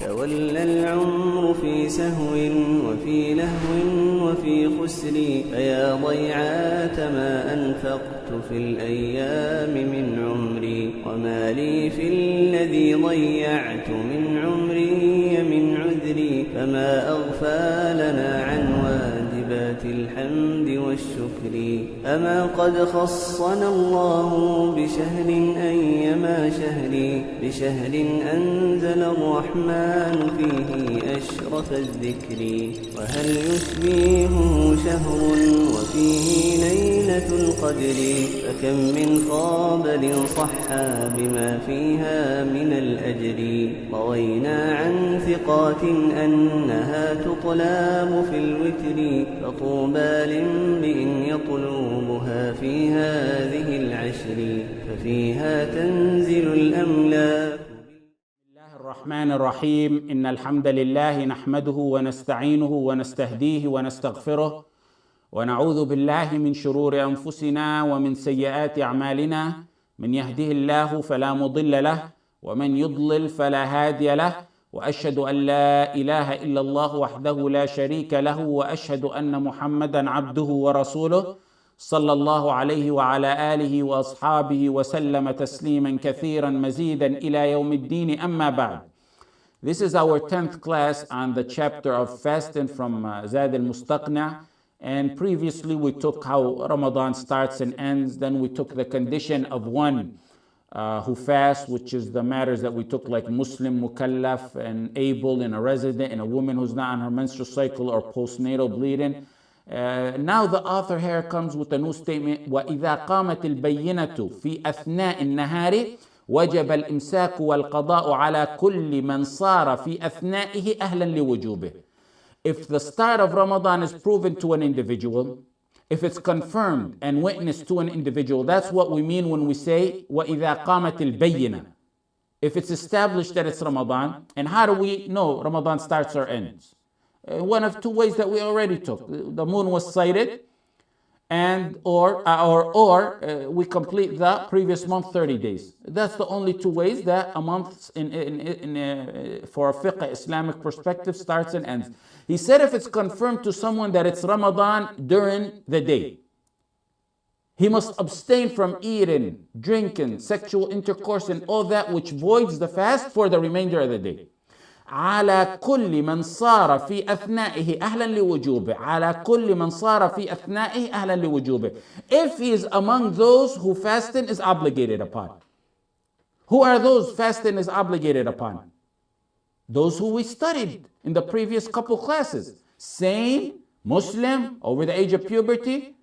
تولى العمر في سهو وفي لهو وفي خسر، فيا ضيعات ما أنفقت في الأيام من عمري، وما لي في الذي ضيعت من عمري من عذري، فما أغفى لنا عن واجبات الحمد والشكر. أما قد خصنا الله بشهر أيما شهر، بشهر أنزل الرحمن فيه أشرف الذكر، وهل يشبهه شهر وفيه ليلة القدر، فكم من خابر صحى بما فيها من الأجر، روينا عن ثقات أنها تطلب في الوتر، فطوبى لامرئ يطلبها في هذه العشر، ففيها تنزل الأملاك. الرحمن الرحيم. إن الحمد لله نحمده ونستعينه ونستهديه ونستغفره، ونعوذ بالله من شرور أنفسنا ومن سيئات أعمالنا، من يهده الله فلا مضل له ومن يضلل فلا هادي له، وأشهد أن لا إله إلا الله وحده لا شريك له، وأشهد أن محمدا عبده ورسوله صلى الله عليه وعلى آله وأصحابه وسلم تسليما كثيرا مزيدا إلى يوم الدين. أما بعد. This is our 10th class on the chapter of fasting from Zaad Al-Mustaqni, and previously we took how Ramadan starts and ends. Then we took the condition of one who fasts, which is the matters that we took, like Muslim, mukallaf, and able, and a resident, and a woman who's not on her menstrual cycle or postnatal bleeding. Now the author here comes with a new statement. وَإِذَا قَامَتِ الْبَيِّنَةُ فِي أَثْنَاءِ النَّهَارِ وَجَبَ الْإِمْسَاكُ وَالْقَضَاءُ عَلَى كُلِّ مَنْ صَارَ فِي أَثْنَائِهِ أَهْلًا لِوُجُوبِهِ. If the start of Ramadan is proven to an individual, if it's confirmed and witnessed to an individual, that's what we mean when we say وَإِذَا قَامَتِ الْبَيِّنَةُ. If it's established that it's Ramadan. And how do we know Ramadan starts or ends? One of two ways that we already took. The moon was sighted, and or we complete the previous month 30 days. That's the only two ways that a month for a fiqh Islamic perspective starts and ends. He said if it's confirmed to someone that it's Ramadan during the day, he must abstain from eating, drinking, sexual intercourse, and all that which voids the fast for the remainder of the day. على كل من صار في أثنائه أهلا لوجوبه. على كل من صار في أثنائه أهلا لوجوبه. If he is among those who fasting is obligated upon. Who are those fasting is obligated upon? Those who we studied in the previous couple classes. Sane, Muslim, over the age of puberty.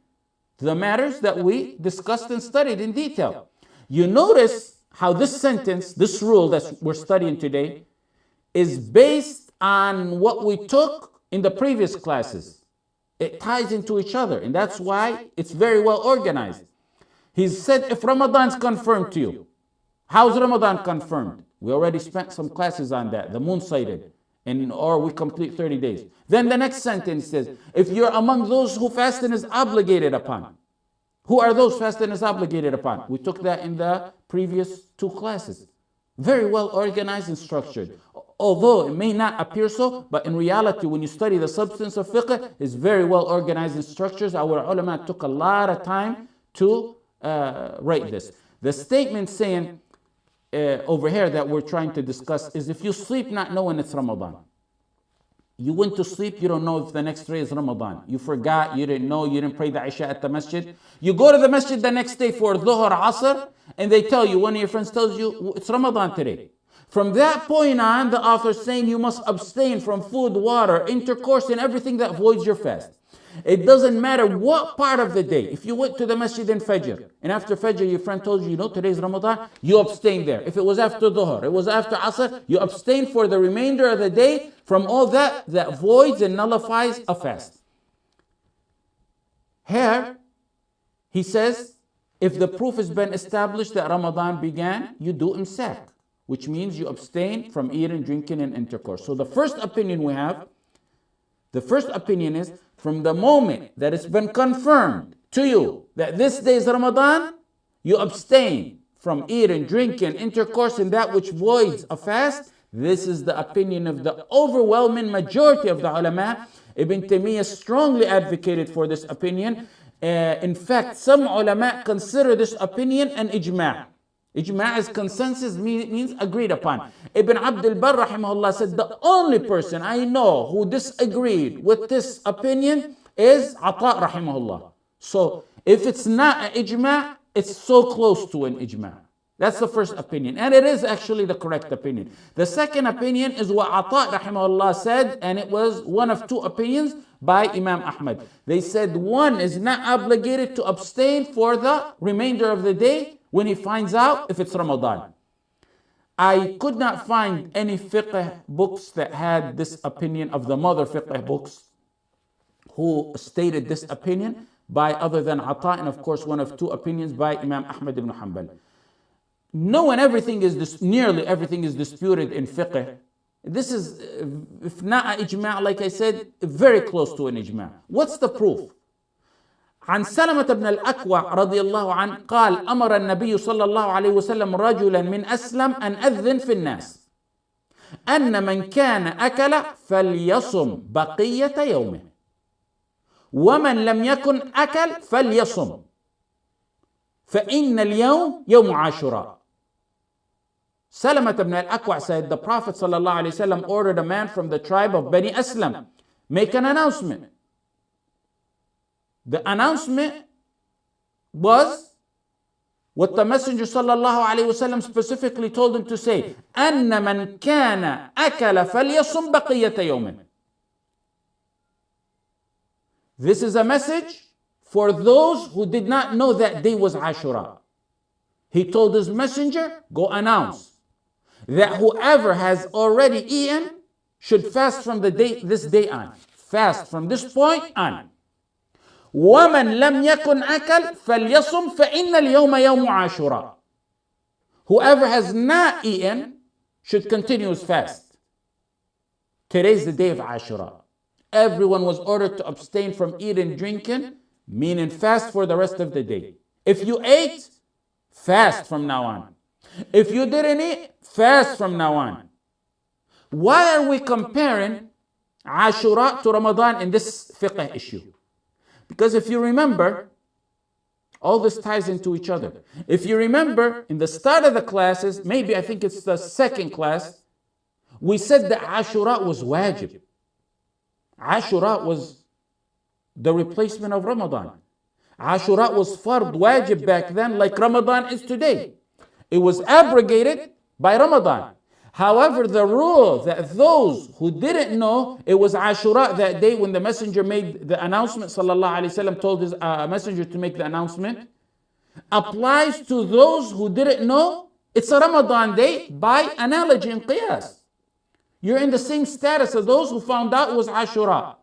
The matters that we discussed and studied in detail. You notice how this sentence, this rule that we're studying today, is based on what we took in the previous classes. It ties into each other, and that's why it's very well organized. He said if Ramadan's confirmed to you, how's Ramadan confirmed? We already spent some classes on that, the moon sighted, or we complete 30 days. Then the next sentence says, if you're among those who fasting is obligated upon. Who are those fasting is obligated upon? We took that in the previous two classes. Very well organized and structured. Although it may not appear so, but in reality, when you study the substance of fiqh, it's very well organized in structures. Our ulama took a lot of time to write this. The statement saying over here that we're trying to discuss is if you sleep not knowing it's Ramadan. You went to sleep, you don't know if the next day is Ramadan. You forgot, you didn't know, you didn't pray the Isha at the masjid. You go to the masjid the next day for Dhuhr, Asr, and they tell you, one of your friends tells you, it's Ramadan today. From that point on, the author is saying you must abstain from food, water, intercourse, and everything that voids your fast. It doesn't matter what part of the day. If you went to the masjid in Fajr, and after Fajr your friend told you, today's Ramadan, you abstain there. If it was after Dhuhr, it was after Asr, you abstain for the remainder of the day from all that voids and nullifies a fast. Here, he says, if the proof has been established that Ramadan began, you do imsak, which means you abstain from eating, drinking, and intercourse. So the first opinion we have, is from the moment that it's been confirmed to you that this day is Ramadan, you abstain from eating, drinking, intercourse, and that which voids a fast This is the opinion of the overwhelming majority of the ulama. Ibn Taymiyyah strongly advocated for this opinion. In fact, some ulama consider this opinion an ijma'. Ijma' is consensus, means agreed upon. Ibn Abdul Barr rahimahullah said, the only person I know who disagreed with this opinion is Ata rahimahullah. So if it's not an ijma', it's so close to an ijma'. That's the first opinion, and it is actually the correct opinion. The second opinion is what Ata rahimahullah said, and it was one of two opinions by Imam Ahmad. They said one is not obligated to abstain for the remainder of the day when he finds out if it's Ramadan. I could not find any fiqh books that had this opinion of the mother fiqh books who stated this opinion by other than Ata, and of course one of two opinions by Imam Ahmad ibn Hanbal. Knowing nearly everything is disputed in fiqh, this is, if not an ijma', like I said, very close to an ijma'. What's the proof? عن سلمة بن الأكوع رضي الله عنه قال أمر النبي صلى الله عليه وسلم رجلا من أسلم أن أذن في الناس أن من كان أكل فليصم بقية يومه ومن لم يكن أكل فليصم فإن اليوم يوم عاشوراء. Salamat ibn al-Akwa said, the Prophet ﷺ ordered a man from the tribe of Bani Aslam, make an announcement. The announcement was what the Messenger ﷺ specifically told him to say, أَنَّ مَنْ كَانَ أَكَلَ فَلْيَصُمْ بَقِيَّةَ يَوْمٍ. This is a message for those who did not know that day was Ashura. He told his messenger, go announce that whoever has already eaten should fast from this day on. Fast from this point on. وَمَنْ لَمْ يَكُنْ أَكَلْ فَلْيَصُمْ فَإِنَّ الْيَوْمَ يَوْمُ عَاشُرَاء. Whoever has not eaten should continue his fast. Today's the day of Ashura. Everyone was ordered to abstain from eating and drinking, meaning fast for the rest of the day. If you ate, fast from now on. If you didn't eat, fast from now on. Why are we comparing Ashura to Ramadan in this fiqh issue? Because if you remember, all this ties into each other. If you remember, in the start of the classes, maybe I think it's the second class, we said that Ashura was wajib. Ashura was the replacement of Ramadan. Ashura was fard, wajib back then, like Ramadan is today. It was abrogated by Ramadan. However, the rule that those who didn't know it was Ashura that day when the messenger made the announcement, sallallahu alaihi wasallam told his messenger to make the announcement, applies to those who didn't know it's a Ramadan day by analogy and qiyas. You're in the same status as those who found out it was Ashura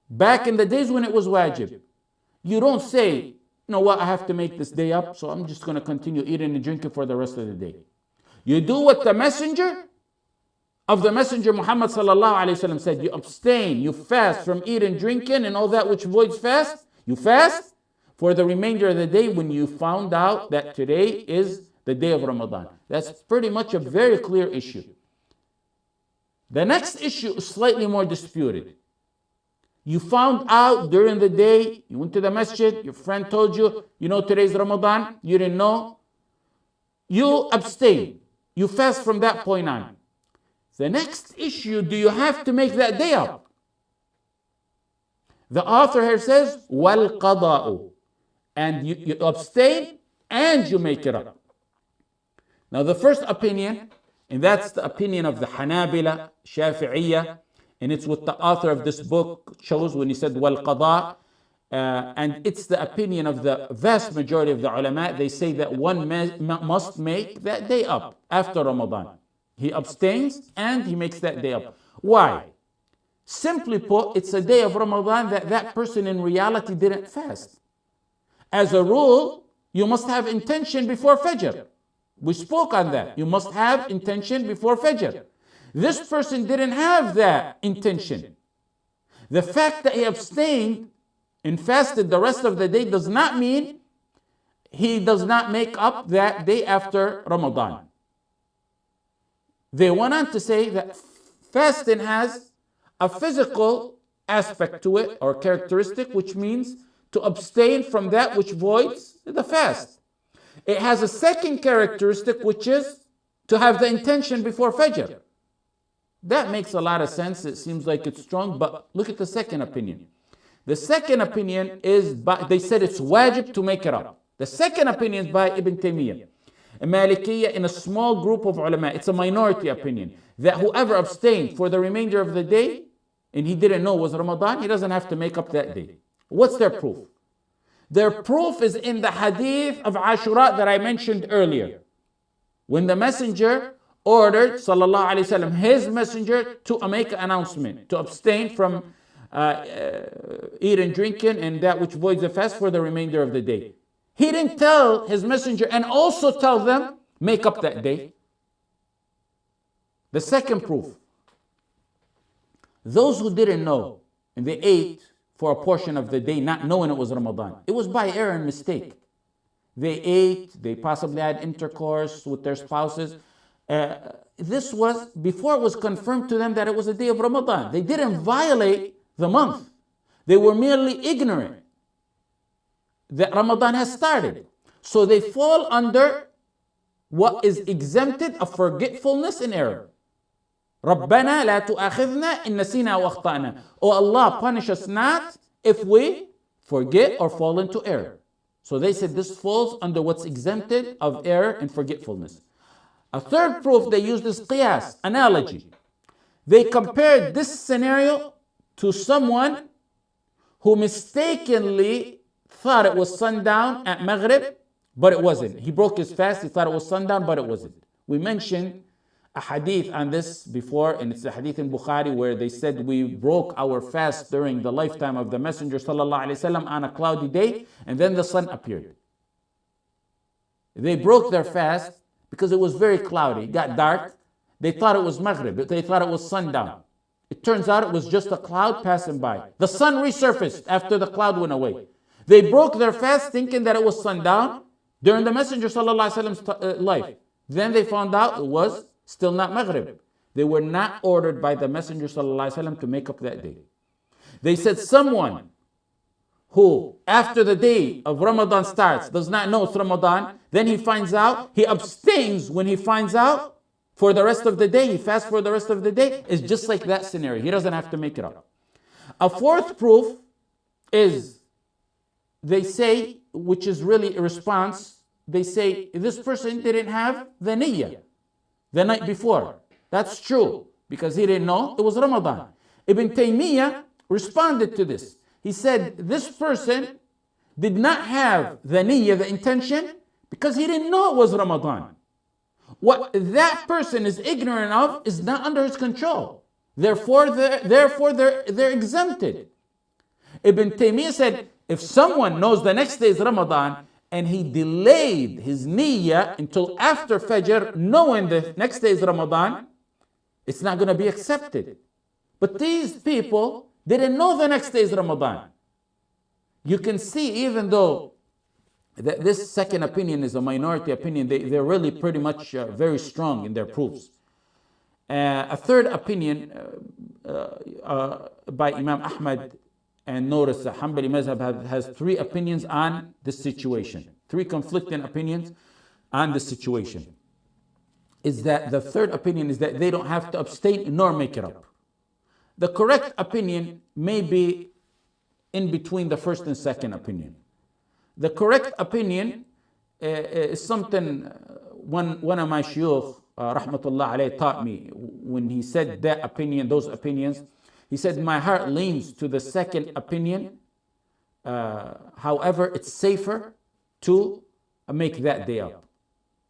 back in the days when it was wajib. You don't say, you know what, I have to make this day up, so I'm just going to continue eating and drinking for the rest of the day. You do what the messenger of the messenger Muhammad sallallahu alaihi wasallam said. You abstain, you fast from eating, drinking, and all that which voids fast. You fast for the remainder of the day when you found out that today is the day of Ramadan. That's pretty much a very clear issue. The next issue is slightly more disputed. You found out during the day, you went to the masjid, your friend told you, you know today's Ramadan, you didn't know. You abstain. You fast from that point on. The next issue, do you have to make that day up? The author here says, وَالْقَضَاءُ. And you abstain and you make it up. Now the first opinion, and that's the opinion of the Hanabila, Shafi'iyya, and it's what the author of this book chose when he said wal-qada, and it's the opinion of the vast majority of the ulama. They say that one must make that day up after Ramadan. He abstains and he makes that day up. Why? Simply put, it's a day of Ramadan that person in reality didn't fast. As a rule, you must have intention before Fajr. We spoke on that. You must have intention before Fajr. This person didn't have that intention. The fact that he abstained and fasted the rest of the day does not mean he does not make up that day after Ramadan. They went on to say that fasting has a physical aspect to it or characteristic, which means to abstain from that which voids the fast. It has a second characteristic, which is to have the intention before Fajr. That makes a lot of sense. It seems like it's strong, but look at the second opinion. The second opinion is, they said it's wajib to make it up. The second opinion is by Ibn Taymiyyah. A Malikiyya in a small group of ulama, it's a minority opinion, that whoever abstained for the remainder of the day, and he didn't know was Ramadan, he doesn't have to make up that day. What's their proof? Their proof is in the hadith of Ashura that I mentioned earlier. When the messenger ordered, sallallahu alayhi wasallam, his messenger to make an announcement, to abstain from eating, drinking, and that which voids the fast for the remainder of the day. He didn't tell his messenger and also tell them, make up that day. The second proof, those who didn't know and they ate for a portion of the day not knowing it was Ramadan, it was by error and mistake. They ate, they possibly had intercourse with their spouses. This was before it was confirmed to them that it was a day of Ramadan. They didn't violate the month. They were merely ignorant that Ramadan has started. So they fall under what is exempted of forgetfulness and error. رَبَّنَا لَا تُؤَخِذْنَا إِن نَسِينَا وَأَخْطَأْنَا. Oh Allah, punish us not if we forget or fall into error. So they said this falls under what's exempted of error and forgetfulness. A third proof they used is qiyas, analogy. They compared this scenario to someone who mistakenly thought it was sundown at Maghrib, but it wasn't. He broke his fast, he thought it was sundown, but it wasn't. We mentioned a hadith on this before, and it's a hadith in Bukhari where they said we broke our fast during the lifetime of the Messenger sallallahu alaihi wasallam on a cloudy day, and then the sun appeared. They broke their fast because it was very cloudy, it got dark. They thought it was Maghrib, they thought it was sundown. It turns out it was just a cloud passing by. The sun resurfaced after the cloud went away. They broke their fast thinking that it was sundown during the Messenger sallallahu alaihi wasallam's life. Then they found out it was still not Maghrib. They were not ordered by the Messenger sallallahu alaihi wasallam to make up that day. They said someone who after the day of Ramadan starts does not know it's Ramadan, then he finds out, he abstains when he finds out for the rest of the day, he fasts for the rest of the day, is just like that scenario. He doesn't have to make it up. A fourth proof is, they say, which is really a response, they say this person didn't have the niyyah the night before. That's true, because he didn't know it was Ramadan. Ibn Taymiyyah responded to this. He said this person did not have the niyyah, the intention, because he didn't know it was Ramadan. What that person is ignorant of is not under his control. Therefore they're exempted. Ibn Taymiyyah said, if someone knows the next day is Ramadan and he delayed his niyyah until after Fajr, knowing the next day is Ramadan, it's not going to be accepted. But these people didn't know the next day is Ramadan. You can see, even though this second opinion is a minority opinion, they're really pretty much very strong in their proofs. A third opinion by Imam Ahmad, and notice the Hanbali Mazhab has three opinions on this situation, three conflicting opinions on the situation. Is that the third opinion is that they don't have to abstain nor make it up. The correct opinion may be in between the first and second opinion. The correct opinion is something one of my Shaykh, rahmatullah alayhi, taught me when he said that opinion, those opinions. He said, my heart leans to the second opinion. However, it's safer to make that day up.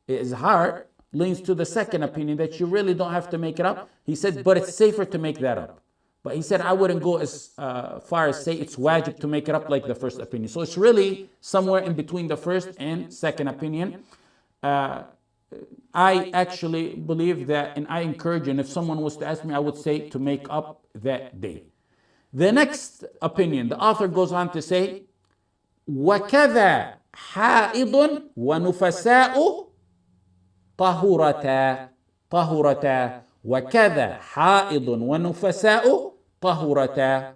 His heart leans to the second opinion that you really don't have to make it up. He said, but it's safer to make that up. But he said, I wouldn't go as far as say it's wajib to make it up like the first opinion. So it's really somewhere in between the first and second opinion. I actually believe that, and I encourage, and if someone was to ask me, I would say to make up that day. The next opinion, the author goes on to say, وَكَذَا حَائِضٌ وَنُفَسَاءُ طَهُورَتَا. طهرتا وكذا حائض ونفساء طهرتا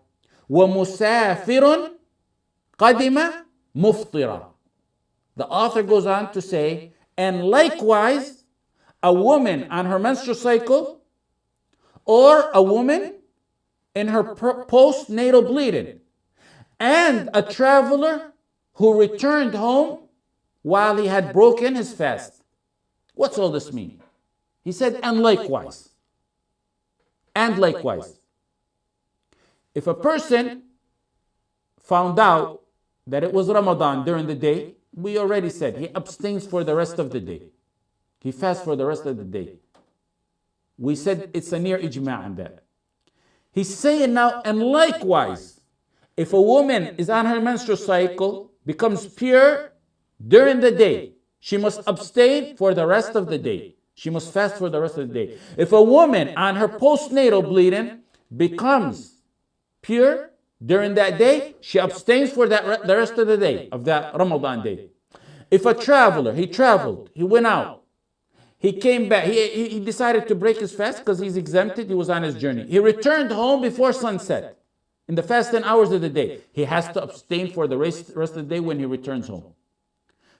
ومسافر قدم مفطرا. The author goes on to say, and likewise, a woman on her menstrual cycle or a woman in her postnatal bleeding and a traveler who returned home while he had broken his fast. What's all this mean? He said, and likewise. And likewise. If a person found out that it was Ramadan during the day, we already said he abstains for the rest of the day. He fasts for the rest of the day. We said it's a near ijma' on that. He's saying now, and likewise, if a woman is on her menstrual cycle, becomes pure during the day, she must abstain for the rest of the day. She must fast for the rest of the day. If a woman on her postnatal bleeding becomes pure during that day, she abstains for the rest of the day, of that Ramadan day. If a traveler, he traveled, he went out, he came back, he decided to break his fast because he's exempted, he was on his journey. He returned home before sunset, in the fasting hours of the day. He has to abstain for the rest of the day when he returns home.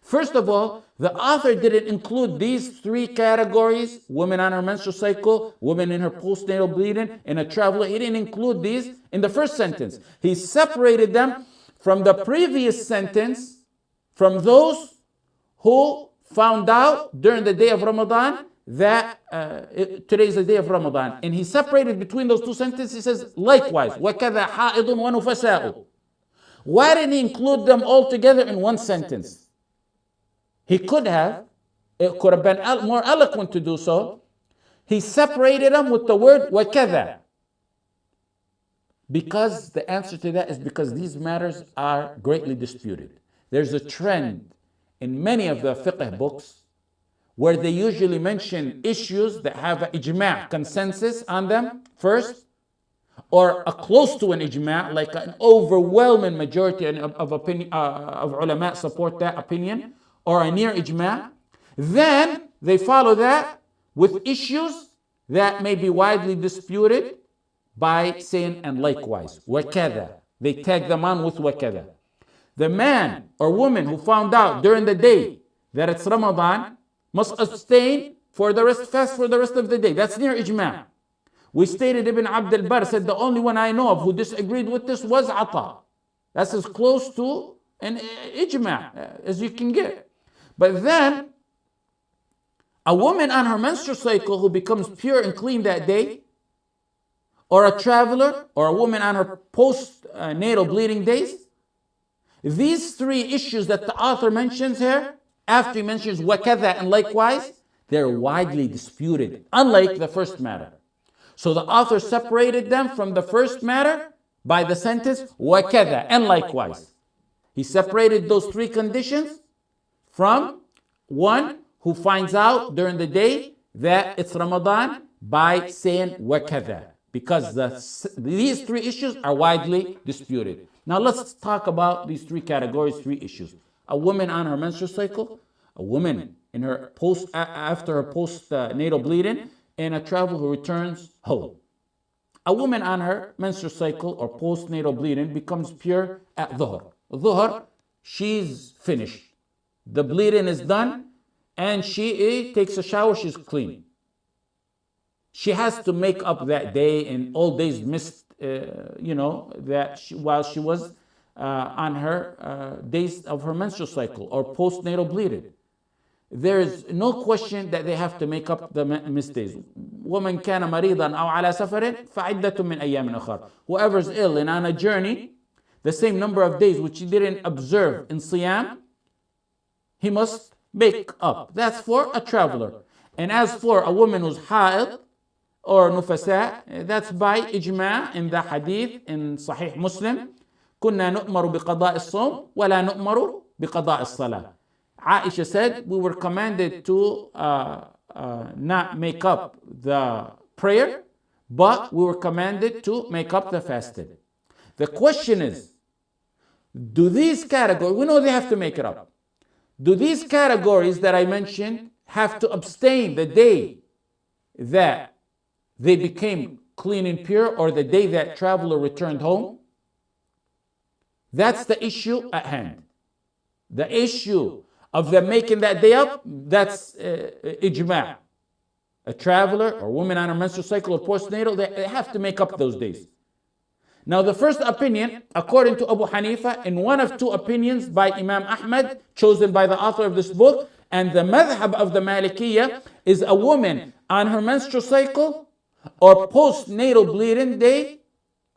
First of all, the author didn't include these three categories: women on her menstrual cycle, women in her postnatal bleeding, and a traveler. He didn't include these in the first sentence. He separated them from the previous sentence, from those who found out during the day of Ramadan that today is the day of Ramadan. And he separated between those two sentences. He says, likewise, وَكَذَا حَائِضٌ وَنُفَسَاءُ. Why didn't he include them all together in one sentence? He could have. It could have been more eloquent to do so. He separated them with the word وَكَذَا. Because the answer to that is because these matters are greatly disputed. There's a trend in many of the fiqh books where they usually mention issues that have an ijma' consensus on them first, or a close to an ijma', like an overwhelming majority of opinion of ulama support that opinion, or a near ijma'. Then they follow that with issues that may be widely disputed by saying, and likewise, وَكَذَا. They tag them on with وَكَذَا. The man or woman who found out during the day that it's Ramadan must abstain for the rest, fast for the rest of the day. That's near ijma'. We stated Ibn Abd al-Barr said the only one I know of who disagreed with this was Ata. That's as close to an ijma' as you can get. But then, a woman on her menstrual cycle who becomes pure and clean that day, or a traveler, or a woman on her post-natal bleeding days, these three issues that the author mentions here, after he mentions وَكَذَا and likewise, they're widely disputed, unlike the first matter. So the author separated them from the first matter by the sentence وَكَذَا and likewise. He separated those three conditions from one who finds out during the day that it's Ramadan by saying وَكَذَا, because these three issues are widely disputed. Now let's talk about these three categories, three issues. A woman on her menstrual cycle, a woman in her after her postnatal bleeding, and a traveler who returns home. A woman on her menstrual cycle or postnatal bleeding becomes pure at dhuhr. Dhuhr, she's finished. The bleeding is done, and she takes a shower, she's clean. She has to make up that day and all days missed, while she was on her days of her menstrual cycle or postnatal bleeding. There is no question that they have to make up the missed days. وَمَنْ كَانَ مَرِيضًا أَوْ عَلَى سَفَرٍ فَعِدَّةٌ مِّنْ أَيَّامٍ أُخَرَ. Whoever's ill and on a journey, the same number of days which he didn't observe in Siyam, he must make up. That's for a traveler. And as for a woman who's ha'id or nufasa, that's by ijma' in the hadith in Sahih Muslim. كنا نؤمر بقضاء الصوم ولا نؤمر بقضاء الصلاة. Aisha said we were commanded to not make up the prayer, but we were commanded to make up the fasting. The question is, do these categories, we know they have to make it up. Do these categories that I mentioned have to abstain the day that they became clean and pure, or the day that traveler returned home? That's the issue at hand. The issue of them making that day up, that's ijma'. A traveler or woman on a menstrual cycle or postnatal, they have to make up those days. Now the first opinion, according to Abu Hanifa, in one of two opinions by Imam Ahmad, chosen by the author of this book, and the madhab of the Malikiyya, is a woman on her menstrual cycle or postnatal bleeding day,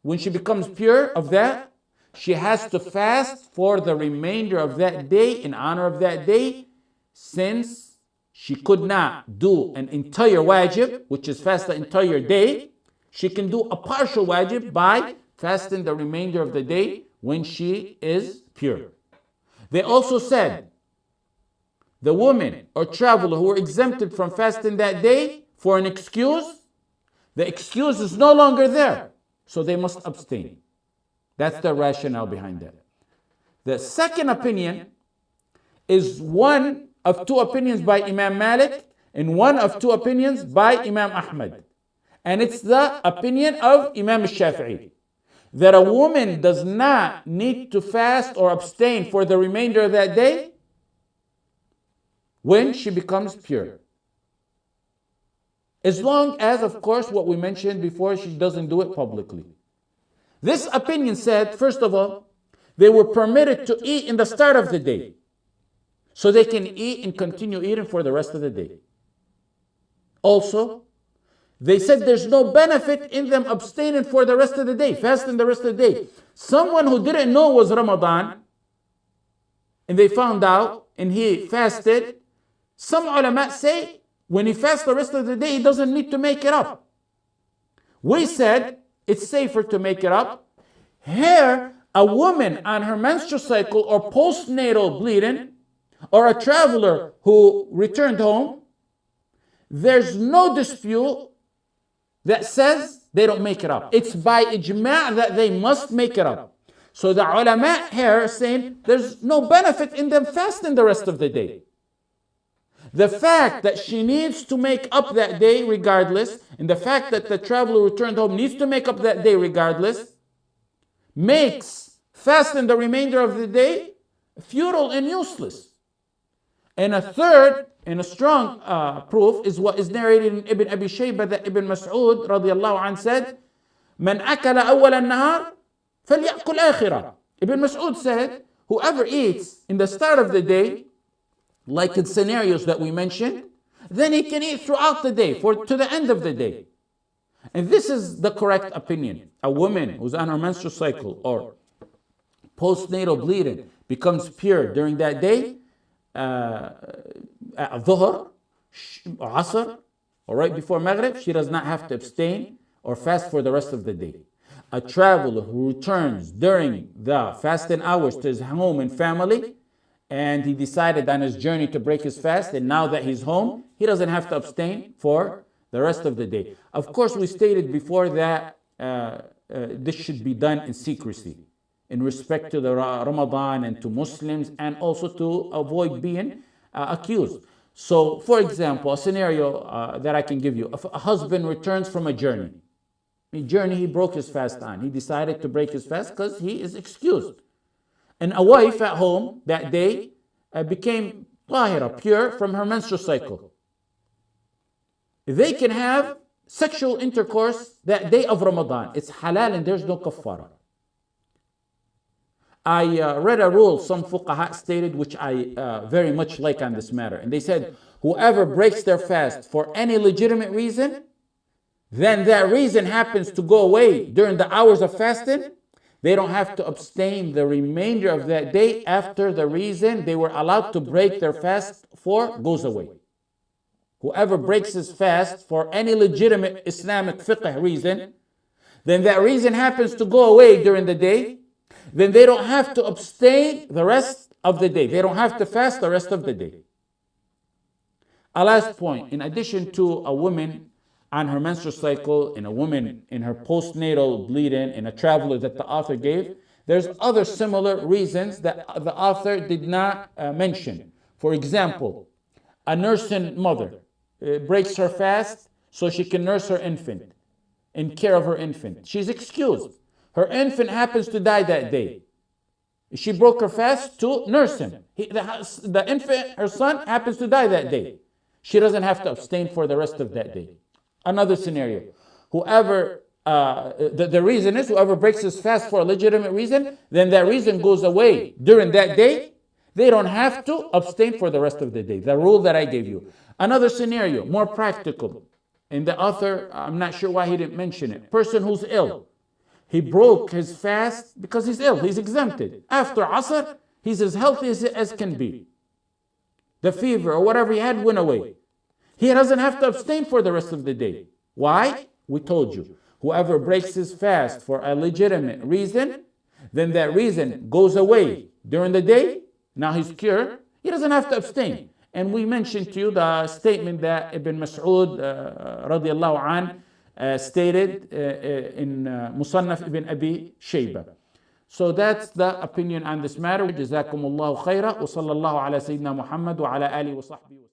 when she becomes pure of that, she has to fast for the remainder of that day in honor of that day, since she could not do an entire wajib, which is fast the entire day. She can do a partial wajib by fasting the remainder of the day when she is pure. They also said the woman or traveler who were exempted from fasting that day for an excuse, the excuse is no longer there, so they must abstain. That's the rationale behind that. The second opinion is one of two opinions by Imam Malik and one of two opinions by Imam Ahmad. And it's the opinion of Imam Shafi'i, that a woman does not need to fast or abstain for the remainder of that day when she becomes pure. As long as, of course, what we mentioned before, she doesn't do it publicly. This opinion said, first of all, they were permitted to eat in the start of the day, so they can eat and continue eating for the rest of the day. Also, they said there's no benefit in them abstaining for the rest of the day, fasting the rest of the day. Someone who didn't know it was Ramadan, and they found out, and he fasted, some ulama say, when he fasts the rest of the day, he doesn't need to make it up. We said, it's safer to make it up. Here, a woman on her menstrual cycle or postnatal bleeding, or a traveler who returned home, there's no dispute that says they don't make it up. It's by ijma' that they must make it up. So the ulama here are saying there's no benefit in them fasting the rest of the day. The fact that she needs to make up that day regardless, and the fact that the traveler returned home needs to make up that day regardless, makes fasting the remainder of the day futile and useless. And a third, and a strong proof, is what is narrated in Ibn Abi Shaybah, that Ibn Mas'ud radiallahu anh said, "Man akala awwal an-nahar falyakul akhirah." Ibn Mas'ud said, whoever eats in the start of the day, like in scenarios that we mentioned, then he can eat throughout the day, to the end of the day. And this is the correct opinion. A woman who's on her menstrual cycle or postnatal bleeding becomes pure during that day, at Dhuhr, Asr, or right before Maghrib, she does not have to abstain or fast for the rest of the day. A traveler who returns during the fasting hours to his home and family, and he decided on his journey to break his fast, and now that he's home, he doesn't have to abstain for the rest of the day. Of course, we stated before that this should be done in secrecy, in respect to the Ramadan and to Muslims, and also to avoid being accused. So, for example, a scenario that I can give you: if a husband returns from a journey he broke his fast on, he decided to break his fast because he is excused. And a wife at home that day became tahira, pure from her menstrual cycle. They can have sexual intercourse that day of Ramadan. It's halal and there's no kaffara. I read a rule some fuqaha stated, which I very much like on this matter. And they said, whoever breaks their fast for any legitimate reason, then that reason happens to go away during the hours of fasting, they don't have to abstain the remainder of that day after the reason they were allowed to break their fast for goes away. Whoever breaks his fast for any legitimate Islamic fiqh reason, then that reason happens to go away during the day, then they don't have to abstain the rest of the day. They don't have to fast the rest of the day. A last point, in addition to a woman on her menstrual cycle, and a woman in her postnatal bleeding, and a traveler that the author gave, there's other similar reasons that the author did not mention. For example, a nursing mother breaks her fast so she can nurse her infant, in care of her infant. She's excused. Her infant happens to die that day. She broke her fast to nurse him. The infant, her son, happens to die that day. She doesn't have to abstain for the rest of that day. Another scenario. The reason is whoever breaks his fast for a legitimate reason, then that reason goes away during that day. They don't have to abstain for the rest of the day. The rule that I gave you. Another scenario, more practical. And the author, I'm not sure why he didn't mention it. Person who's ill. He broke his fast because he's ill. He's exempted. After Asr, he's as healthy as can be. The fever or whatever he had went away. He doesn't have to abstain for the rest of the day. Why? We told you. Whoever breaks his fast for a legitimate reason, then that reason goes away during the day. Now he's cured. He doesn't have to abstain. And we mentioned to you the statement that Ibn Mas'ud radiallahu anh stated in Musannaf ibn Abi Shayba. So that's the opinion on this matter. Jazakumullahu khaira wa sallallahu ala Sayyidina Muhammad wa ala alihi wa sahbihi.